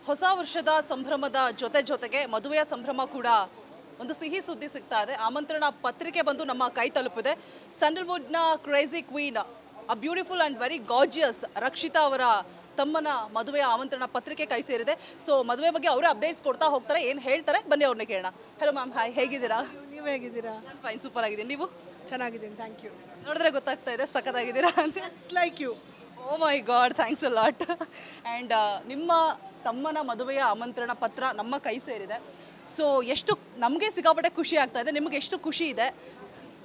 ಹೊಸ ವರ್ಷದ ಸಂಭ್ರಮದ ಜೊತೆಗೆ ಮದುವೆಯ ಸಂಭ್ರಮ ಕೂಡ ಒಂದು ಸಿಹಿ ಸುದ್ದಿ ಸಿಗ್ತಾ ಇದೆ. ಆಮಂತ್ರಣ ಪತ್ರಿಕೆ ಬಂದು ನಮ್ಮ ಕೈ ತಲುಪಿದೆ. ಸ್ಯಾಂಡಲ್ವುಡ್ನ crazy queen, a beautiful and very gorgeous Rakshita ಅವರ ತಮ್ಮನ ಮದುವೆಯ ಆಮಂತ್ರಣ ಪತ್ರಿಕೆ ಕೈ ಸೇರಿದೆ. ಸೊ ಮದುವೆ ಬಗ್ಗೆ ಅವರೇ ಅಪ್ಡೇಟ್ಸ್ ಕೊಡ್ತಾ ಹೋಗ್ತಾರೆ, ಏನು ಹೇಳ್ತಾರೆ ಬನ್ನಿ ಅವ್ರನ್ನ ಕೇಳೋಣ. ಹಲೋ ಮ್ಯಾಮ್, ಹಾಯ್, ಹೇಗಿದ್ದೀರಾ? ನೀವು ಹೇಗಿದ್ದೀರಾ? ನಾನು ಫೈನ್, ಸೂಪರ್ ಆಗಿದ್ದೀನಿ. ನೀವು? ಚೆನ್ನಾಗಿದ್ದೀನಿ, ಥ್ಯಾಂಕ್ ಯು. ನೋಡಿದ್ರೆ ಗೊತ್ತಾಗ್ತಾ ಇದೆ ಸಖತ್ತಾಗಿದ್ದೀರಾ ಅಂತ. It's like you. Oh my God, thanks a lot. And ನಿಮ್ಮ ತಮ್ಮನ ಮದುವೆಯ ಆಮಂತ್ರಣ ಪತ್ರ ನಮ್ಮ ಕೈ ಸೇರಿದೆ. ಸೊ ಎಷ್ಟು ನಮಗೆ ಸಿಕ್ಕಾಪಟ್ಟೆ ಖುಷಿ ಆಗ್ತಾ ಇದೆ, ನಿಮಗೆ ಎಷ್ಟು ಖುಷಿ ಇದೆ?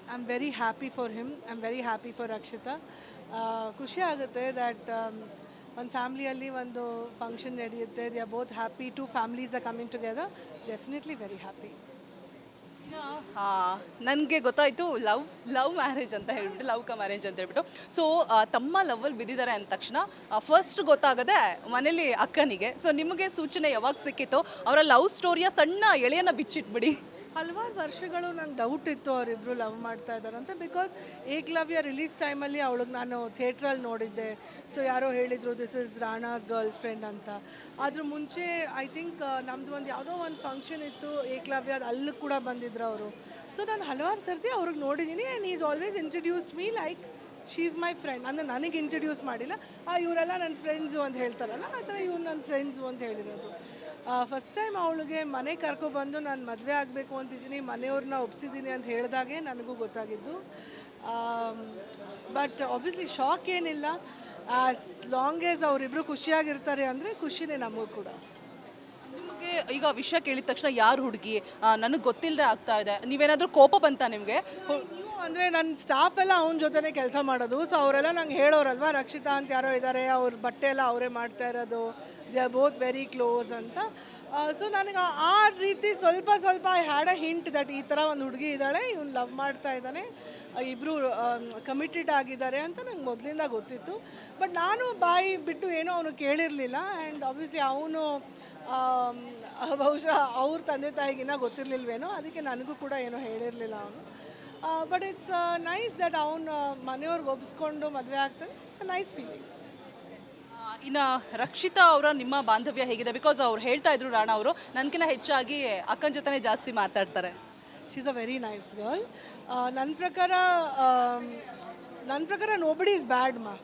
I am very happy for him, I am very happy for Rakshita. ಖುಷಿ ಆಗುತ್ತೆ ದ್ಯಾಟ್ ಒಂದು ಫ್ಯಾಮ್ಲಿಯಲ್ಲಿ ಒಂದು ಫಂಕ್ಷನ್ ನಡೆಯುತ್ತೆ. They are both happy, two families are coming together. Definitely very happy. ನನಗೆ ಗೊತ್ತಾಯಿತು ಲವ್ ಮ್ಯಾರೇಜ್ ಅಂತ ಹೇಳ್ಬಿಟ್ಟು, ಲವ್ ಕ ಮ್ಯಾರೇಜ್ ಅಂತ ಹೇಳ್ಬಿಟ್ಟು. ಸೊ ತಮ್ಮ ಲವ್ವಲ್ಲಿ ಬಿದ್ದಿದ್ದಾರೆ ಅಂದ ತಕ್ಷಣ ಫಸ್ಟ್ ಗೊತ್ತಾಗದೆ ಮನೇಲಿ ಅಕ್ಕನಿಗೆ. ಸೊ ನಿಮಗೆ ಸೂಚನೆ ಯಾವಾಗ ಸಿಕ್ಕಿತ್ತು? ಅವರ ಲವ್ ಸ್ಟೋರಿಯ ಸಣ್ಣ ಎಳೆಯನ್ನು ಬಿಚ್ಚಿಟ್ಬಿಡಿ. ಹಲವಾರು ವರ್ಷಗಳು ನಂಗೆ ಡೌಟ್ ಇತ್ತು ಅವರಿಬ್ಬರು ಲವ್ ಮಾಡ್ತಾ ಇದ್ದಾರೆ ಅಂತ. ಬಿಕಾಸ್ ಏಕಲವ್ಯ ರಿಲೀಸ್ ಟೈಮಲ್ಲಿ ಅವಳಿಗೆ ನಾನು ಥಿಯೇಟ್ರಲ್ಲಿ ನೋಡಿದ್ದೆ. ಸೊ ಯಾರೋ ಹೇಳಿದರು ದಿಸ್ ಇಸ್ ರಾಣಾಸ್ ಗರ್ಲ್ ಫ್ರೆಂಡ್ ಅಂತ. ಅದ್ರ ಮುಂಚೆ ಐ ಥಿಂಕ್ ನಮ್ಮದು ಒಂದು ಯಾವುದೋ ಒಂದು ಫಂಕ್ಷನ್ ಇತ್ತು ಏಕಲವ್ಯ, ಅದು ಅಲ್ಲಿ ಕೂಡ ಬಂದಿದ್ರು ಅವರು. ಸೊ ನಾನು ಹಲವಾರು ಸರ್ತಿ ಅವ್ರಿಗೆ ನೋಡಿದ್ದೀನಿ. And is always introduced me like she is my friend. ಅಂದರೆ ನನಗೆ ಇಂಟ್ರಡ್ಯೂಸ್ ಮಾಡಿಲ್ಲ, ಇವರೆಲ್ಲ ನನ್ನ ಫ್ರೆಂಡ್ಸು ಅಂತ ಹೇಳ್ತಾರಲ್ಲ, ಆ ಥರ ಇವ್ರು ನನ್ನ ಫ್ರೆಂಡ್ಸು ಅಂತ ಹೇಳಿರೋದು. ಫಸ್ಟ್ ಟೈಮ್ ಅವಳಿಗೆ ಮನೆ ಕರ್ಕೊಬಂದು ನಾನು ಮದುವೆ ಆಗಬೇಕು ಅಂತಿದ್ದೀನಿ, ಮನೆಯವ್ರನ್ನ ಒಪ್ಸಿದ್ದೀನಿ ಅಂತ ಹೇಳಿದಾಗೆ ನನಗೂ ಗೊತ್ತಾಗಿದ್ದು. ಬಟ್ ಆಬ್ವಿಯಸ್ಲಿ ಶಾಕ್ ಏನಿಲ್ಲ. ಆ್ಯಸ್ ಲಾಂಗ್ ಆ್ಯಸ್ ಅವರಿಬ್ಬರು ಖುಷಿಯಾಗಿರ್ತಾರೆ ಅಂದರೆ ಖುಷಿನೇ ನಮಗೂ ಕೂಡ. ನಿಮಗೆ ಈಗ ವಿಷಯ ಕೇಳಿದ ತಕ್ಷಣ ಯಾರು ಹುಡುಗಿ ನನಗೆ ಗೊತ್ತಿಲ್ಲದೆ ಆಗ್ತಾ ಇದೆ, ನೀವೇನಾದರೂ ಕೋಪ ಬಂತಾ ನಿಮಗೆ? ಅಂದರೆ ನನ್ನ ಸ್ಟಾಫ್ ಎಲ್ಲ ಅವನ ಜೊತೆನೇ ಕೆಲಸ ಮಾಡೋದು. ಸೊ ಅವರೆಲ್ಲ ನಂಗೆ ಹೇಳೋರಲ್ವ, ರಕ್ಷಿತಾ ಅಂತ ಯಾರೋ ಇದ್ದಾರೆ, ಅವ್ರ ಬಟ್ಟೆ ಎಲ್ಲ ಅವರೇ ಮಾಡ್ತಾ ಇರೋದು, they are both very close ಅಂತ. ಸೊ ನನಗೆ ಆ ರೀತಿ ಸ್ವಲ್ಪ I had a hint that ಈ ಥರ ಒಂದು ಹುಡುಗಿ ಇದ್ದಾಳೆ, ಇವನು ಲವ್ ಮಾಡ್ತಾ ಇದ್ದಾನೆ, ಇಬ್ಬರು ಕಮಿಟೆಡ್ ಆಗಿದ್ದಾರೆ ಅಂತ ನಂಗೆ ಮೊದಲಿಂದ ಗೊತ್ತಿತ್ತು. ಬಟ್ ನಾನು ಬಾಯಿ ಬಿಟ್ಟು ಏನೋ ಅವನು ಕೇಳಿರಲಿಲ್ಲ. ಆ್ಯಂಡ್ ಆಬ್ವಿಯಸ್ಲಿ ಅವನು ಬಹುಶಃ ಅವ್ರ ತಂದೆ ತಾಯಿಗಿನ್ನ ಗೊತ್ತಿರಲಿಲ್ವೇನೋ, ಅದಕ್ಕೆ ನನಗೂ ಕೂಡ ಏನೋ ಹೇಳಿರಲಿಲ್ಲ ಅವನು. ಬಟ್ ಇಟ್ಸ್ ನೈಸ್ ದಟ್ ಅವನು ಮನೆಯವ್ರಿಗೆ ಒಪ್ಪಿಸ್ಕೊಂಡು ಮದುವೆ ಆಗ್ತಾನೆ. It's a nice feeling. ಇನ್ನು ರಕ್ಷಿತಾ ಅವರ ನಿಮ್ಮ ಬಾಂಧವ್ಯ ಹೇಗಿದೆ? ಬಿಕಾಸ್ ಅವ್ರು ಹೇಳ್ತಾ ಇದ್ರು ರಾಣಾ ಅವರು ನನಗಿನ್ನ ಹೆಚ್ಚಾಗಿ ಅಕ್ಕನ ಜೊತೆನೇ ಜಾಸ್ತಿ ಮಾತಾಡ್ತಾರೆ. She is a very nice girl. ನನ್ನ ಪ್ರಕಾರ ನೋಬಡಿ ಈಸ್ ಬ್ಯಾಡ್ ಮಾ.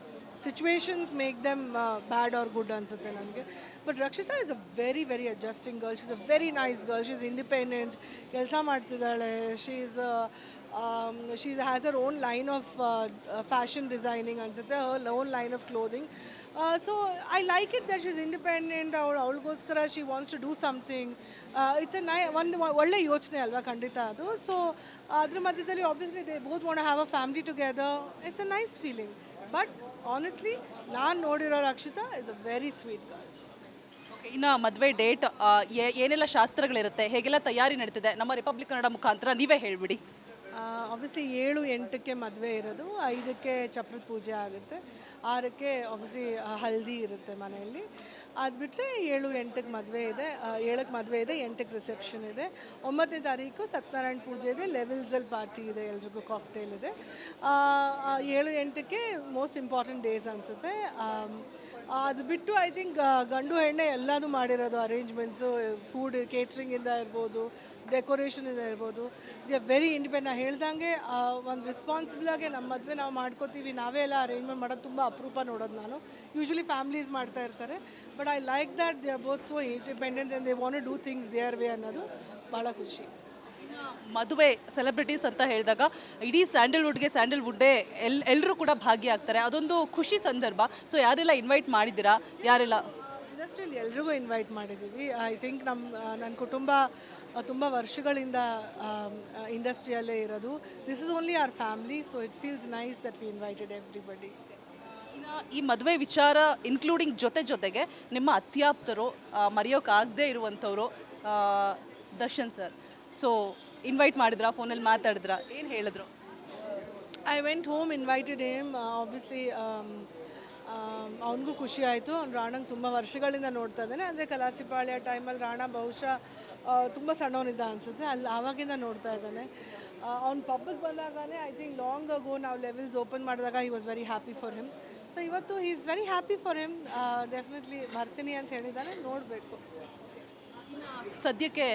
Situations make them bad are good ಅನಿಸುತ್ತೆ ನನಗೆ. But Rakshita is a very very adjusting girl. She is a very nice girl. She is independent, ಕೆಲಸ ಮಾಡ್ತಿದ್ದಾಳೆ. she has her own line of fashion designing ಅನ್ಸುತ್ತೆ, her own line of clothing. So I like it that she's independent. ಅವಳಿಗೋಸ್ಕರ she wants to do something. It's ಒಂದು ಒಳ್ಳೆ ಯೋಚನೆ ಅಲ್ವಾ, ಖಂಡಿತ ಅದು. So ಅದ್ರ ಮಧ್ಯದಲ್ಲಿ obviously they both want to have a family together. It's a nice feeling. But honestly ನಾನು ನೋಡಿರೋ Rakshita is a very sweet girl. Okay, ಇನ್ನು ಮದುವೆ ಡೇಟ್ ಏನೆಲ್ಲ ಶಾಸ್ತ್ರಗಳಿರುತ್ತೆ, ಹೇಗೆಲ್ಲ ತಯಾರಿ ನಡೀತಿದೆ ನಮ್ಮ ರಿಪಬ್ಲಿಕ್ ಕನ್ನಡ ಮುಖಾಂತರ ನೀವೇ ಹೇಳಿಬಿಡಿ. ಆಬ್ವಿಯಸ್ಲಿ 7-8ಕ್ಕೆ ಮದುವೆ ಇರೋದು, 5ಕ್ಕೆ ಚಪ್ರದ ಪೂಜೆ ಆಗುತ್ತೆ, 6ಕ್ಕೆ ಆಬ್ವಿಯಸ್ಲಿ ಹಲ್ದಿ ಇರುತ್ತೆ ಮನೆಯಲ್ಲಿ. ಅದು ಬಿಟ್ಟರೆ 7-8ಕ್ಕೆ ಮದುವೆ ಇದೆ, 7ಕ್ಕೆ ಮದುವೆ ಇದೆ, 8ಕ್ಕೆ ರಿಸೆಪ್ಷನ್ ಇದೆ, 9ನೇ ತಾರೀಕು ಸತ್ಯನಾರಾಯಣ ಪೂಜೆ ಇದೆ, ಲೆವೆಲ್ಸಲ್ಲಿ ಪಾರ್ಟಿ ಇದೆ, ಎಲ್ರಿಗೂ ಕಾಕ್ಟೇಲ್ ಇದೆ. 7-8ಕ್ಕೆ ಮೋಸ್ಟ್ ಇಂಪಾರ್ಟೆಂಟ್ ಡೇಸ್ ಅನಿಸುತ್ತೆ. ಅದು ಬಿಟ್ಟು ಐ ಥಿಂಕ್ ಗಂಡು ಹೆಣ್ಣೆ ಎಲ್ಲದೂ ಮಾಡಿರೋದು, ಅರೇಂಜ್ಮೆಂಟ್ಸು, ಫುಡ್ ಕೇಟ್ರಿಂಗಿಂದ ಇರ್ಬೋದು, ಡೆಕೋರೇಷನಿಂದ ಇರ್ಬೋದು. They are very independent. ನಾನು ಹೇಳ್ದಂಗೆ ಒಂದು ರೆಸ್ಪಾನ್ಸಿಬಲಾಗಿ ನಮ್ಮ ಮದುವೆ ನಾವು ಮಾಡ್ಕೋತೀವಿ, ನಾವೇ ಎಲ್ಲ ಅರೇಂಜ್ಮೆಂಟ್ ಮಾಡೋದು ತುಂಬ ಅಪರೂಪ ನೋಡೋದು ನಾನು. ಯೂಶ್ವಲಿ ಫ್ಯಾಮ್ಲೀಸ್ ಮಾಡ್ತಾ ಇರ್ತಾರೆ. But I like that they are both so independent and they want to do things their way ಅನ್ನೋದು ಭಾಳ ಖುಷಿ. ಮದುವೆ ಸೆಲೆಬ್ರಿಟೀಸ್ ಅಂತ ಹೇಳಿದಾಗ ಇಡೀ ಸ್ಯಾಂಡಲ್ವುಡ್ಡೇ ಎಲ್ಲರೂ ಕೂಡ ಭಾಗಿಯಾಗ್ತಾರೆ, ಅದೊಂದು ಖುಷಿ ಸಂದರ್ಭ. ಸೊ ಯಾರೆಲ್ಲ ಇನ್ವೈಟ್ ಮಾಡಿದ್ದೀರಾ? ಯಾರೆಲ್ಲ? ಇಂಡಸ್ಟ್ರಿಯಲ್ಲಿ ಎಲ್ರಿಗೂ ಇನ್ವೈಟ್ ಮಾಡಿದ್ದೀವಿ. ಐ ಥಿಂಕ್ ನನ್ನ ಕುಟುಂಬ ತುಂಬ ವರ್ಷಗಳಿಂದ ಇಂಡಸ್ಟ್ರಿಯಲ್ಲೇ ಇರೋದು. This is only hour family. So it feels nice that we invited everybody. ಇನ್ನು ಈ ಮದುವೆ ವಿಚಾರ ಇನ್ಕ್ಲೂಡಿಂಗ್ ಜೊತೆಗೆ ನಿಮ್ಮ ಅತ್ಯಾಪ್ತರು, ಮರೆಯೋಕ್ಕಾಗದೇ ಇರುವಂಥವ್ರು ದರ್ಶನ್ ಸರ್. ಸೊ ಇನ್ವೈಟ್ ಮಾಡಿದ್ರಾ? ಫೋನಲ್ಲಿ ಮಾತಾಡಿದ್ರಾ? ಏನು ಹೇಳಿದ್ರು? I went home, invited him. Obviously ಅವನಿಗೂ ಖುಷಿ ಆಯಿತು. ಅವ್ನು ರಾಣಂಗೆ ತುಂಬ ವರ್ಷಗಳಿಂದ ನೋಡ್ತಾ ಇದ್ದಾನೆ. ಅಂದರೆ ಕಲಾಸಿಪಾಳ್ಯ ಟೈಮಲ್ಲಿ ರಾಣ ಬಹುಶಃ ತುಂಬ ಸಣ್ಣವನಿದ್ದ ಅನಿಸುತ್ತೆ, ಅಲ್ಲಿ ಆವಾಗಿಂದ ನೋಡ್ತಾ ಇದ್ದಾನೆ. ಅವ್ನು ಪಬ್ಬಿಗೆ ಬಂದಾಗಲೇ ಐ ಥಿಂಕ್ ಲಾಂಗ್ ಅಗೋ ನಾವು ಲೆವೆಲ್ಸ್ ಓಪನ್ ಮಾಡಿದಾಗ he was very happy for him. So so ಇವತ್ತು he is very happy for him. Definitely ಬರ್ತೀನಿ ಅಂತ ಹೇಳಿದ್ದಾನೆ, ನೋಡಬೇಕು. ಸದ್ಯಕ್ಕೆ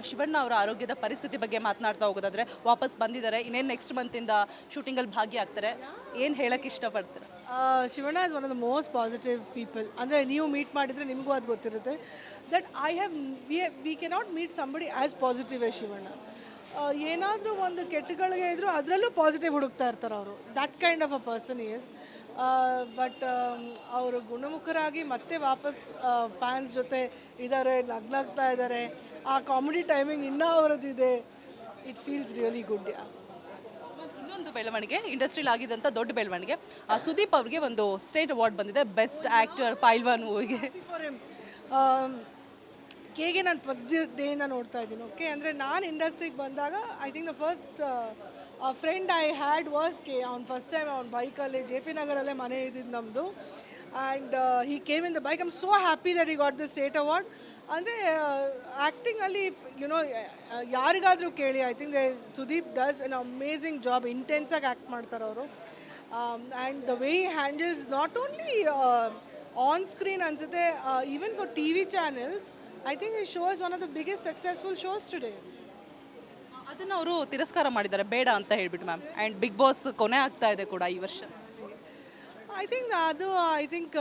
ಶಿವಣ್ಣ ಅವರ ಆರೋಗ್ಯದ ಪರಿಸ್ಥಿತಿ ಬಗ್ಗೆ ಮಾತನಾಡ್ತಾ ಹೋಗೋದಾದ್ರೆ ವಾಪಸ್ ಬಂದಿದ್ದಾರೆ, ಇನ್ನೇನು ನೆಕ್ಸ್ಟ್ ಮಂತಿಂದ ಶೂಟಿಂಗಲ್ಲಿ ಭಾಗಿಯಾಗ್ತಾರೆ. ಏನು ಹೇಳಕ್ಕೆ ಇಷ್ಟಪಡ್ತಾರೆ? Shivanna is one of the most positive people. ಅಂದರೆ ನೀವು ಮೀಟ್ ಮಾಡಿದರೆ ನಿಮಗೂ ಅದು ಗೊತ್ತಿರುತ್ತೆ that we cannot meet somebody as positive A Shivanna. ಏನಾದರೂ ಒಂದು ಕೆಟ್ಟಗಳಿಗೆ ಇದ್ದರೂ ಅದರಲ್ಲೂ ಪಾಸಿಟಿವ್ ಹುಡುಕ್ತಾ ಇರ್ತಾರೆ ಅವರು. That kind of a person is. But ಅವರು ಗುಣಮುಖರಾಗಿ ಮತ್ತೆ ವಾಪಸ್ ಫ್ಯಾನ್ಸ್ ಜೊತೆ ಇದ್ದಾರೆ, ನಗ್ನಾಗ್ತಾ ಇದ್ದಾರೆ. ಆ ಕಾಮಿಡಿ ಟೈಮಿಂಗ್ ಇನ್ನೂ ಅವರದ್ದಿದೆ. It feels really good. ಇನ್ನೊಂದು ಬೆಳವಣಿಗೆ, ಇಂಡಸ್ಟ್ರಿಲ್ ಆಗಿದ್ದಂಥ ದೊಡ್ಡ ಬೆಳವಣಿಗೆ, ಸುದೀಪ್ ಅವ್ರಿಗೆ ಒಂದು ಸ್ಟೇಟ್ ಅವಾರ್ಡ್ ಬಂದಿದೆ, ಬೆಸ್ಟ್ ಆ್ಯಕ್ಟರ್ ಪೈಲ್ವಾನ್ ಮೂವಿಗೆ. ಕೇಗೆ ನಾನು ಫಸ್ಟ್ ಡೇಯಿಂದ ನೋಡ್ತಾ ಇದ್ದೀನಿ. ಓಕೆ, ಅಂದರೆ ನಾನು ಇಂಡಸ್ಟ್ರಿಗೆ ಬಂದಾಗ I think the first friend I had was K. ಅವ್ನು ಫಸ್ಟ್ ಟೈಮ್ ಅವ್ನ ಬೈಕಲ್ಲಿ ಜೆ ಪಿ ನಗರಲ್ಲೇ ಮನೆ ಇದ್ದಿದ್ದು ನಮ್ಮದು. And he came in the bike. I am so happy that he got the state award. ಅಂದರೆ ಆ್ಯಕ್ಟಿಂಗಲ್ಲಿ ಯುನೋ ಯಾರಿಗಾದರೂ ಕೇಳಿ, I think Sudeep does an amazing job. ಇಂಟೆನ್ಸಾಗಿ ಆ್ಯಕ್ಟ್ ಮಾಡ್ತಾರೆ ಅವರು. And the way he handles not only on screen ಅನಿಸುತ್ತೆ, even for T V channels. I think ಈ show is one of the biggest successful shows today. ಅದನ್ನು ಅವರು ತಿರಸ್ಕಾರ ಮಾಡಿದ್ದಾರೆ, ಬೇಡ ಅಂತ ಹೇಳ್ಬಿಟ್ಟು ಮ್ಯಾಮ್. ಆ್ಯಂಡ್ ಬಿಗ್ ಬಾಸ್ ಕೊನೆ ಆಗ್ತಾ ಇದೆ ಕೂಡ ಈ ವರ್ಷ. ಐ ಥಿಂಕ್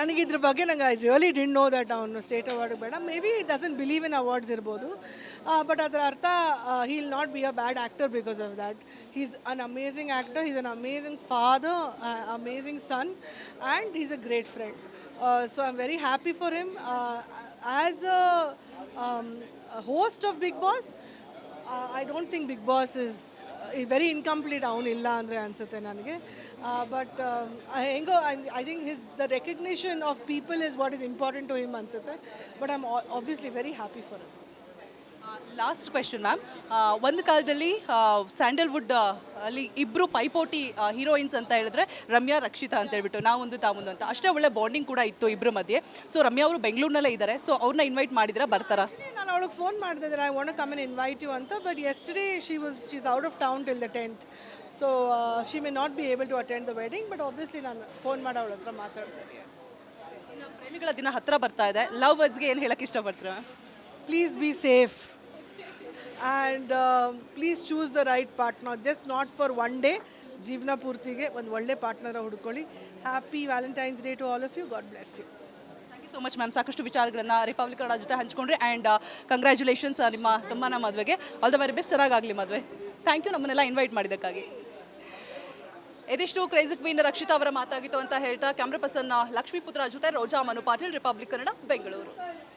ನನಗಿದ್ರ ಬಗ್ಗೆ I really didn't know that ಅವನು ಸ್ಟೇಟ್ ಅವಾರ್ಡ್ ಬೇಡ. Maybe doesn't believe in awards ಇರ್ಬೋದು. ಬಟ್ ಅದರ ಅರ್ಥ he will not be a bad actor because of that. He is an amazing actor, he is an amazing father, amazing son, and he is a great friend. So I'm very happy for him. As a host of Big Boss, I don't think Big Boss is very incomplete. ಅವನಿಲ್ಲ ಅಂದರೆ ಅನಿಸುತ್ತೆ ನನಗೆ. But ಹೆಂಗೋ I think the recognition of people is what is important to him ಅನಿಸುತ್ತೆ. But I'm obviously very happy for him. Last question ma'am. ಒಂದು ಕಾಲದಲ್ಲಿ Sandalwood ಅಲ್ಲಿ ಇಬ್ಬರು ಪೈಪೋಟಿ ಹೀರೋಯಿನ್ಸ್ ಅಂತ ಹೇಳಿದ್ರೆ ರಮ್ಯಾ ರಕ್ಷಿತಾ ಅಂತ ಹೇಳ್ಬಿಟ್ಟು, ನಾವೊಂದು ತಾವೊಂದು ಅಂತ, ಅಷ್ಟೇ ಒಳ್ಳೆ ಬಾಂಡಿಂಗ್ ಕೂಡ ಇತ್ತು ಇಬ್ಬರ ಮಧ್ಯೆ. ಸೊ ರಮ್ಯಾ ಅವರು ಬೆಂಗಳೂರಿನಲ್ಲೇ ಇದ್ದಾರೆ, ಸೊ ಅವ್ರನ್ನ ಇನ್ವೈಟ್ ಮಾಡಿದ್ರೆ ಬರ್ತಾರಾ? ನಾನು ಅವಳಿಗೆ ಫೋನ್ ಮಾಡಿದ್ರೆ I want to come and invite you ಅಂತ. But yesterday she's out of town till the 10th. So she may not be able to attend the wedding. But obviously ನಾನು phone ಮಾಡಿ ಅವಳ ಹತ್ರ ಮಾತಾಡ್ತೇನೆ. ಎಸ್. ಪ್ರೇಮಿಗಳ ದಿನ ಹತ್ತಿರ ಬರ್ತಾ ಇದೆ, ಲವ್ ಬರ್ಡ್ಸ್ಗೆ ಏನು ಹೇಳಕ್ಕೆ ಇಷ್ಟಪಡ್ತೀರಾ? Please be safe and please choose the right partner. Just not for one day. ಜೀವನ ಪೂರ್ತಿಗೆ ಒಂದು ಒಳ್ಳೆ ಪಾರ್ಟ್ನರ ಹುಡ್ಕೊಳ್ಳಿ. Happy Valentine's day to all of you. God bless you. Thank you so much ma'am. ಸಾಕಷ್ಟು ವಿಚಾರಗಳನ್ನು ರಿಪಬ್ಲಿಕ್ ಕನ್ನಡ ಜೊತೆ ಹಂಚ್ಕೊಂಡ್ರಿ. ಆ್ಯಂಡ್ ಕಂಗ್ರ್ಯಾಚುಲೇಷನ್ಸ್ ನಿಮ್ಮ ತಮ್ಮನ ಮದುವೆಗೆ. ಆಲ್ ದ ವೆರಿ ಬೆಸ್ಟ್, ಚೆನ್ನಾಗಾಗಲಿ ಮದುವೆ. ಥ್ಯಾಂಕ್ ಯು ನಮ್ಮನ್ನೆಲ್ಲ ಇನ್ವೈಟ್ ಮಾಡಿದ್ದಕ್ಕಾಗಿ. ಇದಿಷ್ಟು ಕ್ರೇಜಿ ಕ್ವೀನ್ ರಕ್ಷಿತಾ ಅವರ ಮಾತಾಗಿತ್ತು ಅಂತ ಹೇಳ್ತಾ ಕ್ಯಾಮ್ರಾ ಪರ್ಸನ್ ಲಕ್ಷ್ಮೀಪುತ್ರ ಜೊತೆ ರೋಜಾ ಮನು ಪಾಟೀಲ್, ರಿಪಬ್ಲಿಕ್ ಕನ್ನಡ, ಬೆಂಗಳೂರು.